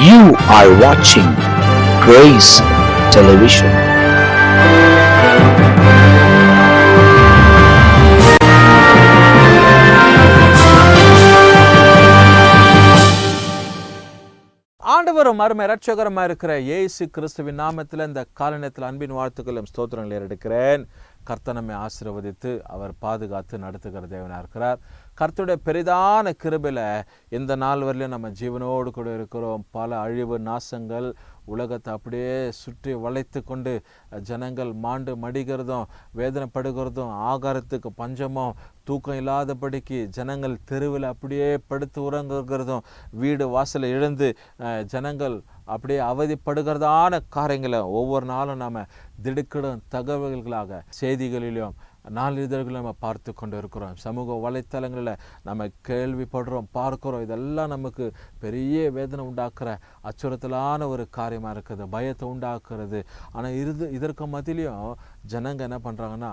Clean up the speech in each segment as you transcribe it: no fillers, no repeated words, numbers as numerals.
You are watching Grace Television. ஆண்டவரும் அருமை இரட்சகருமா இருக்கிற இயேசு கிறிஸ்துவின் நாமத்தில் இந்த காலநேரத்தில் அன்பின் வாழ்த்துக்களும் ஸ்தோத்திரங்களை எடுக்கிறேன். கர்த்தர் நம்மை ஆசீர்வதித்து அவர் பாதுகாத்து நடத்துகிற தேவனாக இருக்கிறார். கர்த்தருடைய பெரிதான கிருபையில் இந்த நாள் வரையிலும் நம்ம ஜீவனோடு கூட இருக்கிறோம். பல அழிவு நாசங்கள் உலகத்தை அப்படியே சுற்றி வளைத்து கொண்டு ஜனங்கள் மாண்டு மடிகிறதும் வேதனைப்படுகிறதும், ஆகாரத்துக்கு பஞ்சமும், தூக்கம் இல்லாதபடிக்கு ஜனங்கள் தெருவில் அப்படியே படுத்து உறங்குகிறதும், வீடு வாசலை இழந்து ஜனங்கள் அப்படியே அவதிப்படுகிறதான காரியங்களை ஒவ்வொரு நாளும் நாம் திடுக்கிடும் தகவல்களாக செய்திகளிலும் நாளிதழ்களை நம்ம பார்த்து கொண்டு இருக்கிறோம். சமூக வலைத்தளங்களில் நம்ம கேள்விப்படுறோம், பார்க்குறோம். இதெல்லாம் நமக்கு பெரிய வேதனை உண்டாக்குற அச்சுறுத்தலான ஒரு காரியமாக இருக்குது, பயத்தை உண்டாக்குறது. ஆனால் இதற்கு மத்தியிலையும் ஜனங்க என்ன பண்ணுறாங்கன்னா,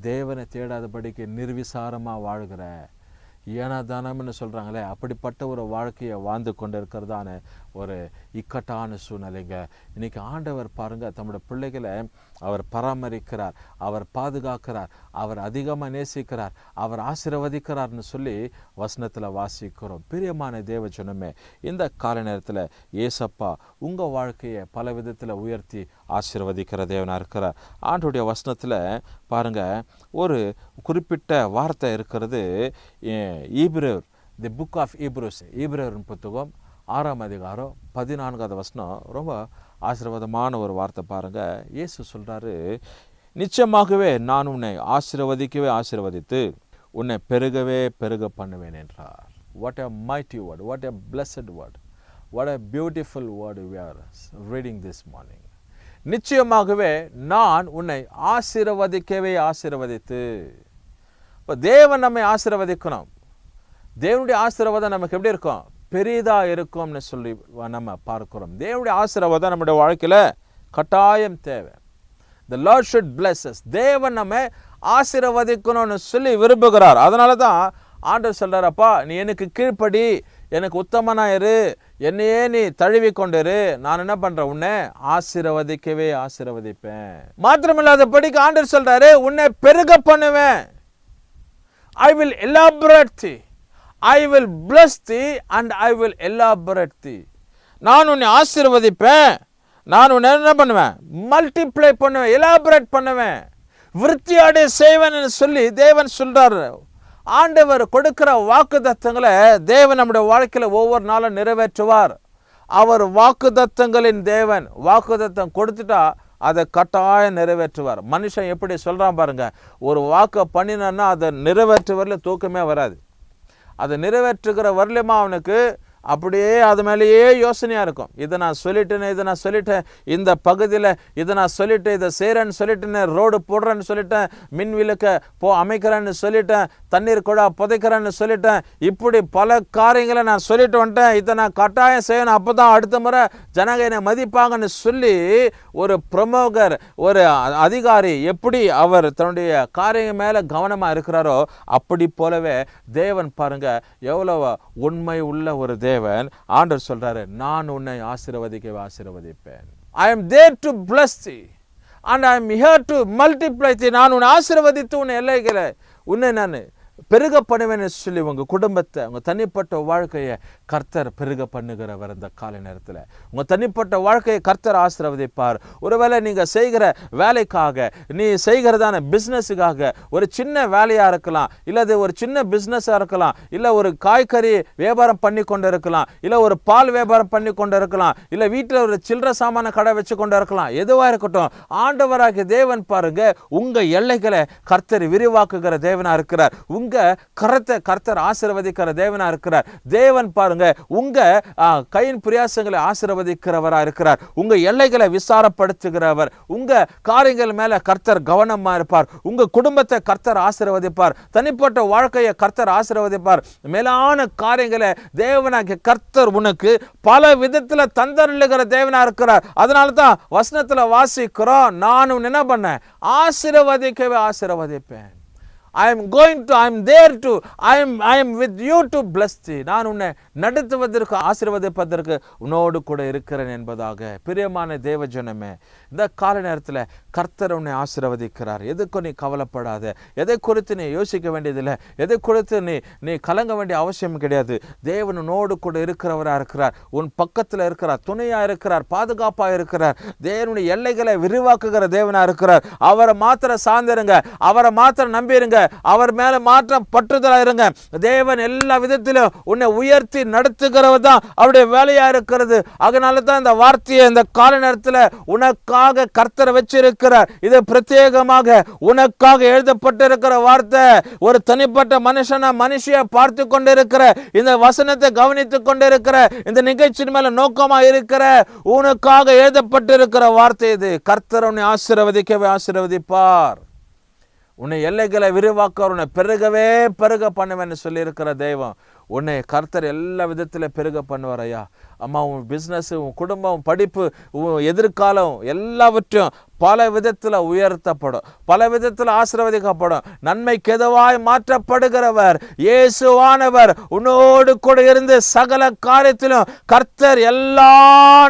தேவனை தேடாதபடிக்கு நிர்விசாரமாக வாழ்கிற ஏனாதானம்னு சொல்கிறாங்களே, அப்படிப்பட்ட ஒரு வாழ்க்கையை வாழ்ந்து கொண்டு இருக்கிறதான ஒரு இக்கட்டான சூழ்நிலைங்க. இன்றைக்கி ஆண்டவர் பாருங்கள், தம்முடைய பிள்ளைகளை அவர் பராமரிக்கிறார், அவர் பாதுகாக்கிறார், அவர் அதிகமாக நேசிக்கிறார், அவர் ஆசீர்வதிக்கிறார்னு சொல்லி வசனத்தில் வாசிக்கிறோம். பிரியமான தேவ ஜனமே, இந்த கால நேரத்தில் ஏசப்பா உங்கள் வாழ்க்கையை பல விதத்தில் உயர்த்தி ஆசீர்வதிக்கிற தேவனாக இருக்கிறார். ஆண்டுடைய வசனத்தில் பாருங்கள், ஒரு குறிப்பிட்ட வார்த்தை இருக்கிறது. ஈப்ரேயர், தி புக் ஆஃப் ஈப்ரூஸ், ஈப்ரேயரின் புத்தகம் 6ஆம் அதிகாரம் 14வது வசனம் ரொம்ப ஆசீர்வாதமான ஒரு வார்த்தை பாருங்கள். இயேசு சொல்கிறாரு, நிச்சயமாகவே நான் உன்னை ஆசீர்வதிக்கவே ஆசீர்வதித்து உன்னை பெருகவே பெருக பண்ணுவேன் என்றார். What a mighty word, what a blessed word, what a beautiful word we are reading this morning. நிச்சயமாகவே நான் உன்னை ஆசீர்வதிக்கவே ஆசீர்வதித்து. இப்போ தேவன் நம்மை ஆசீர்வதிக்கணும். தேவனுடைய ஆசீர்வாதம் நமக்கு எப்படி இருக்கும்? பெரிதாக இருக்கும்னு சொல்லி நம்ம பார்க்கிறோம். தேவனுடைய ஆசீர்வாதம் நம்முடைய வாழ்க்கையில் கட்டாயம் தேவை. The Lord should bless us. தேவன் நம்ம ஆசீர்வதிக்கணும்னு சொல்லி விரும்புகிறார். அதனால தான் ஆண்டவர் சொல்கிறாரப்பா, நீ எனக்கு கீழ்ப்படி, எனக்கு உத்தமனாயிரு, என்னையே நீ தழுவி கொண்டிரு, நான் என்ன பண்ணுறேன், உன்னை ஆசீர்வதிக்கவே ஆசீர்வதிப்பேன். மாத்திரமில்லாதபடிக்கு ஆண்டவர் சொல்கிறாரு, உன்னை பெருக பண்ணுவேன். I will elaborate thee, I will bless thee and I will elaborate thee. நான் உன்னை ஆசீர்வதிப்பேன், நான் உன்னை என்ன பண்ணுவேன், மல்டிப்ளை பண்ணுவேன், எலாபரேட் பண்ணுவேன், விருத்தியாடை செய்வேன் சொல்லி தேவன் சொல்றாரு. ஆண்டவர் கொடுக்கிற வாக்குத்தத்தங்களை தேவன் நம்முடைய வாழ்க்கையில் ஒவ்வொரு நாளும் நிறைவேற்றுவார். அவர் வாக்குத்தத்தங்களின் தேவன். வாக்குத்தத்தம் கொடுத்துட்டா அதை கட்டாயம் நிறைவேற்றுவார். மனுஷன் எப்படி சொல்கிறான் பாருங்க, ஒரு வாக்கை பண்ணினான்னா அதை நிறைவேற்றுவரில் தூக்கமே வராது. அதை நிறைவேற்றுகிற வரலையுமா அவனுக்கு அப்படியே அது மேலேயே யோசனையாக இருக்கும். இதை நான் சொல்லிட்டேன், இந்த பகுதியில் இதை நான் சொல்லிட்டேன், இதை செய்கிறேன்னு சொல்லிட்டேன், ரோடு போடுறேன்னு சொல்லிட்டேன், மின் விளக்க அமைக்கிறேன்னு சொல்லிட்டேன், தண்ணீர் கூட புதைக்கிறேன்னு சொல்லிட்டேன், இப்படி பல காரியங்களை நான் சொல்லிட்டு வந்துட்டேன், இதை நான் கட்டாயம் செய்யணும், அப்போ தான் அடுத்த முறை ஜனங்க என்னை மதிப்பாங்கன்னு சொல்லி ஒரு பிரமுகர், ஒரு அதிகாரி எப்படி அவர் தன்னுடைய காரியம் மேலே கவனமாக இருக்கிறாரோ, அப்படி போலவே தேவன் பாருங்க எவ்வளவு உண்மை உள்ள ஒரு தேவன். ஆண்டவர் சொல்றாரு, நான் உன்னை ஆசீர்வதிக்கவே ஆசீர்வதிப்பேன். I am there to bless thee and I am here to multiply thee. நான் உன்னை ஆசீர்வதித்து உன்னை எல்லைகளை உன்னை நான் பெருக பண்ணுவேன்னு சொல்லி உங்கள் குடும்பத்தை, உங்கள் தனிப்பட்ட வாழ்க்கையை கர்த்தர் பெருக பண்ணுகிறவர். இந்த கால நேரத்தில் உங்கள் தனிப்பட்ட வாழ்க்கையை கர்த்தர் ஆசீர்வதிப்பார். ஒருவேளை நீங்கள் செய்கிற வேலைக்காக, நீ செய்கிறதான பிஸ்னஸுக்காக, ஒரு சின்ன வேலையாக இருக்கலாம், இல்லை அது ஒரு சின்ன பிஸ்னஸாக இருக்கலாம், இல்லை ஒரு காய்கறி வியாபாரம் பண்ணி கொண்டு இருக்கலாம், இல்லை ஒரு பால் வியாபாரம் பண்ணி கொண்டு இருக்கலாம், இல்லை வீட்டில் ஒரு சில்லறை சாமான கடை வச்சு கொண்டு இருக்கலாம், எதுவாக இருக்கட்டும், ஆண்டவராகிய தேவன் பாருங்க உங்கள் எல்லைகளை கர்த்தர் விரிவாக்குகிற தேவனாக இருக்கிறார். உங்க கரத்தை கர்த்தர் ஆசீர்வதிக்கிற தேவனா இருக்கிறார். தேவன் பாருங்க உங்க கையின் பிரயாசங்களை ஆசீர்வதிக்கிறவரா இருக்கிறார். உங்க எல்லைகளை விசாரப்படுத்துகிறவர். உங்க காரியங்கள் மேல கர்த்தர் கவனமா இருப்பார். உங்க குடும்பத்தை கர்த்தர் ஆசீர்வதிப்பார். தனிப்பட்ட வாழ்க்கையை கர்த்தர் ஆசீர்வதிப்பார். மேலான காரியங்களை தேவனாகிய கர்த்தர் உனக்கு பல விதத்துல தந்தருளுகிற தேவனா இருக்கிறார். அதனால தான் வசனத்துல வாசிக்கிறோம், நான் என்ன பண்ணேன், ஆசீர்வதிக்கவே ஆசீர்வதிப்பேன். I am going to, I am there to, I am with you to bless thee. நான் உன்னை நடத்துவதற்கு ஆசீர்வதிப்பதற்கு உன்னோடு கூட இருக்கிறேன் என்பதாக. பிரியமான தேவஜனமே, இந்த கால நேரத்தில் கர்த்தர் உன்னை ஆசீர்வதிக்கிறார். எதுக்கும் நீ கவலைப்படாத. எதை குறித்து நீ யோசிக்க வேண்டியதில்லை. எதை குறித்து நீ கலங்க வேண்டிய அவசியம் கிடையாது. தேவன் உன்னோடு கூட இருக்கிறவராக இருக்கிறார். உன் பக்கத்தில் இருக்கிறார், துணையா இருக்கிறார், பாதுகாப்பாக இருக்கிறார். தேவனுடைய எல்லைகளை விரிவாக்குகிற தேவனா இருக்கிறார். அவரை மாத்திர சார்ந்திருங்க, அவரை மாத்திர நம்பிருங்க, அவர் மேல மாற்றம் பற்றுதலா இருங்க. தேவன் எல்லா விதத்திலும் உன்னை உயர்த்தி நடத்துகிறவர் தான் அவருடைய வேலையா இருக்கிறது. அதனால தான் இந்த வார்த்தையை இந்த கால நேரத்தில் உனக்காக கர்த்தர் வச்சிருக்கிறார். இது பிரத்யேகமாக உனக்காக எழுதப்பட்டிருக்கிற வார்த்தை. ஒரு தனிப்பட்ட மனுஷிய பார்த்து கொண்டிருக்கிற, இந்த வசனத்தை கவனித்துக் கொண்டிருக்கிற, இந்த நிகழ்ச்சியின் மேல நோக்கமா இருக்கிற உனக்காக எழுதப்பட்டிருக்கிற வார்த்தை இது. கர்த்தர் உன்னை ஆசீர்வதிக்கவே ஆசீர்வதிப்பார். உன்னை எல்லைகளை விரிவாக்க, உன்னை பெருகவே பெருக பண்ணுவேன்னு சொல்லி இருக்கிற தெய்வம் உன்னை கர்த்தர் எல்லா விதத்தில் பெருக பண்ணுவார். ஐயா அம்மா, உன் பிஸ்னஸ், உன் குடும்பம், படிப்பு, உன் எதிர்காலம் எல்லாவற்றையும் பல விதத்தில் உயர்த்தப்படும், பல விதத்தில் ஆசீர்வதிக்கப்படும். நன்மைக்கு எதுவாய் மாற்றப்படுகிறவர் இயேசுவானவர் உன்னோடு கூட இருந்து சகல காரியத்திலும் கர்த்தர் எல்லா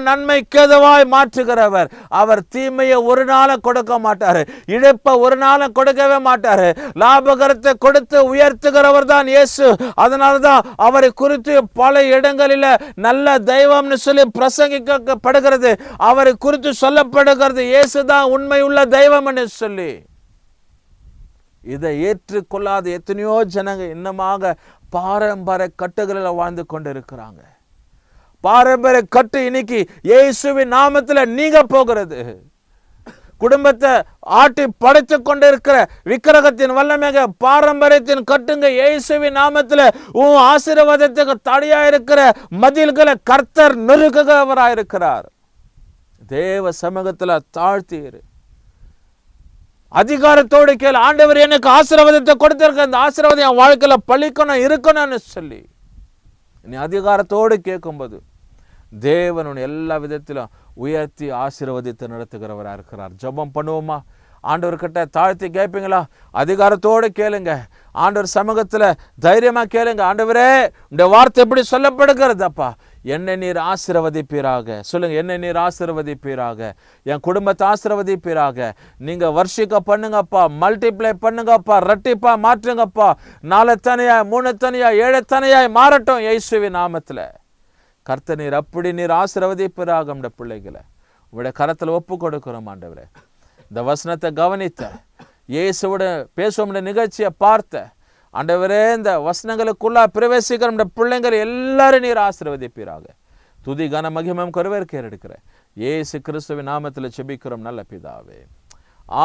நன்மைக்கு எதுவாய் மாற்றுகிறவர். அவர் தீமையை ஒரு நாளும் கொடுக்க மாட்டாரு, இழப்ப ஒரு நாளும் கொடுக்கவே மாட்டாரு. லாபகரத்தை கொடுத்து உயர்த்துகிறவர் தான் இயேசு. அதனால்தான் அவரை குறித்து பல இடங்களில் நல்ல தெய்வம்னு சொல்லி பிரசங்கிக்கப்படுகிறது. அவரை குறித்து சொல்லப்படுகிறது இயேசுதான் உண்மை உள்ள தெய்வம் என்று சொல்லி. இதை ஏற்றுக்கொள்ளாத எத்தனையோ ஜனங்க இன்னமாக பாரம்பரிய கட்டுகளில் வாழ்ந்து கொண்டு இருக்கிறாங்க. பாரம்பரிய கட்டு இன்னைக்கு இயேசுவின் நாமத்தில் நீங்க போகிறது. குடும்பத்தை ஆட்டி படைத்து கொண்டிருக்கிற விக்கிரகத்தின் வல்லமைக பாரம்பரியத்தின் கட்டுங்க இயேசுவின் நாமத்தில் உன் ஆசீர்வாதத்துக்கு தடையா இருக்கிற மதில்களை கர்த்தர் நெருக்குகிறவராயிருக்கிறார். தேவ சமூகத்தில் தாழ்த்தீரு, அதிகாரத்தோடு கேள். ஆண்டவர் எனக்கு ஆசீர்வாதத்தை கொடுத்திருக்க, அந்த ஆசீர்வாதம் என் வாழ்க்கையில பழிக்கணும் இருக்கணும்னு சொல்லி நீ அதிகாரத்தோடு கேட்கும்போது தேவன் எல்லா விதத்திலும் உயர்த்தி ஆசீர்வதித்து நடத்துகிறவராக இருக்கிறார். ஜெபம் பண்ணுவோமா? ஆண்டவர்கிட்ட தாழ்த்தி கேட்பீங்களா? அதிகாரத்தோடு கேளுங்க. ஆண்டவர் சமூகத்தில் தைரியமா கேளுங்க. ஆண்டவரே, இந்த வார்த்தை எப்படி சொல்லப்படுகிறதப்பா, என்னை நீர் ஆசீர்வதிப்பீராக. சொல்லுங்க, என்னை நீர் ஆசீர்வதிப்பீராக, என் குடும்பத்தை ஆசீர்வதிப்பீராக. நீங்க வர்ஷிக்க பண்ணுங்கப்பா, மல்டிப்ளை பண்ணுங்கப்பா, ரெட்டிப்பா மாற்றுங்கப்பா. 4 தனியாய் 3 தனியாய் 7 தனியாய் மாறட்டும் இயேசுவின் நாமத்தில். கர்த்தர் நீர் அப்படி நீர் ஆசீர்வதிப்பீராக. நம்முடைய பிள்ளைகளை உங்களுடைய கரத்தில் ஒப்பு கொடுக்கிறோம். ஆண்டவரே, இந்த வசனத்தை கவனித்த, இயேசுவோட பேசுவோம் நிகழ்ச்சியை பார்த்த ஆண்டவரே, இந்த வசனங்களுக்குள்ளா பிரவேசிக்கிற நம்முடைய பிள்ளைங்களை எல்லாரும் நீர் ஆசீர்வதிப்பீராக. துதி கன மகிமம் கருவேற்க எடுக்கிற இயேசு கிறிஸ்துவின் நாமத்தில் செபிக்கிறோம் நல்ல பிதாவே,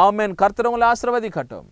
ஆமென். கர்த்தர் உங்களை ஆசீர்வதிக்கட்டும்.